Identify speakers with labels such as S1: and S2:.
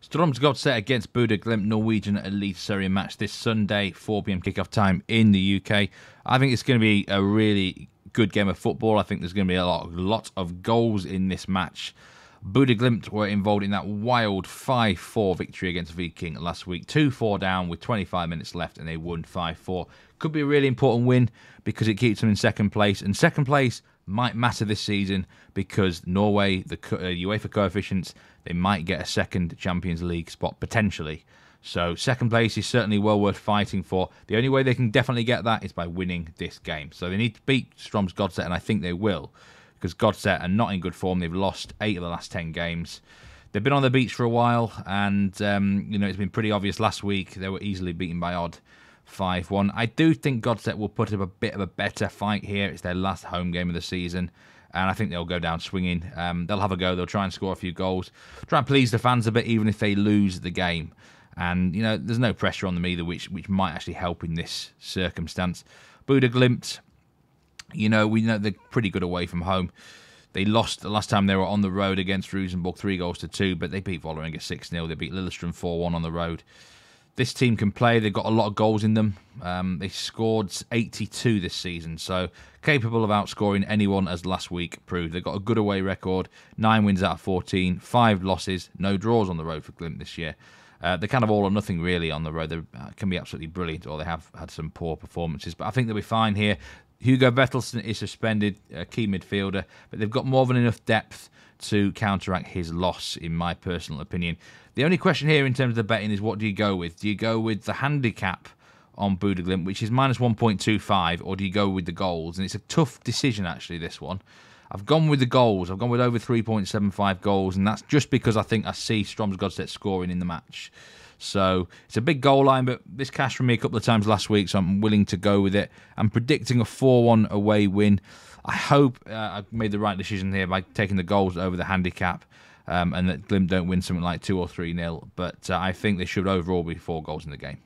S1: Strømsgodset against Bodø Glimt, Norwegian Eliteserien match this Sunday, 4 p.m. kickoff time in the UK. I think it's going to be a really good game of football. I think there's going to be a lot of goals in this match. Bodø Glimt were involved in that wild 5-4 victory against Viking last week. 2-4 down with 25 minutes left and they won 5-4. Could be a really important win because it keeps them in second place. And second place might matter this season because Norway, the UEFA coefficients, they might get a second Champions League spot potentially. So second place is certainly well worth fighting for. The only way they can definitely get that is by winning this game. So they need to beat Strømsgodset, and I think they will, because Godset are not in good form. They've lost 8 of the last 10 games. They've been on the beach for a while, and it's been pretty obvious last week. They were easily beaten by Odd 5-1. I do think Godset will put up a bit of a better fight here. It's their last home game of the season, and I think they'll go down swinging. They'll have a go. They'll try and score a few goals. Try and please the fans a bit, even if they lose the game. And, there's no pressure on them either, which might actually help in this circumstance. Bodø Glimt, we know they're pretty good away from home. They lost the last time they were on the road against Rosenborg 3-2, but they beat Vålerenga 6-0. They beat Lillestrøm 4-1 on the road. This team can play. They've got a lot of goals in them. They scored 82 this season, so capable of outscoring anyone, as last week proved. They've got a good away record, 9 wins out of 14, 5 losses, no draws on the road for Glimt this year. They're kind of all or nothing really on the road. They can be absolutely brilliant, or they have had some poor performances. But I think they'll be fine here. Hugo Vettelsen is suspended, a key midfielder, but they've got more than enough depth to counteract his loss, in my personal opinion. The only question here in terms of the betting is, what do you go with? Do you go with the handicap on Bodø Glimt, which is minus 1.25, or do you go with the goals? And it's a tough decision, actually, this one. I've gone with the goals. I've gone with over 3.75 goals, and that's just because I think I see Strømsgodset scoring in the match. So it's a big goal line, but this cashed from me a couple of times last week, so I'm willing to go with it. I'm predicting a 4-1 away win. I hope I've made the right decision here by taking the goals over the handicap, and that Glimt don't win something like 2 or 3-0. But I think they should overall be 4 goals in the game.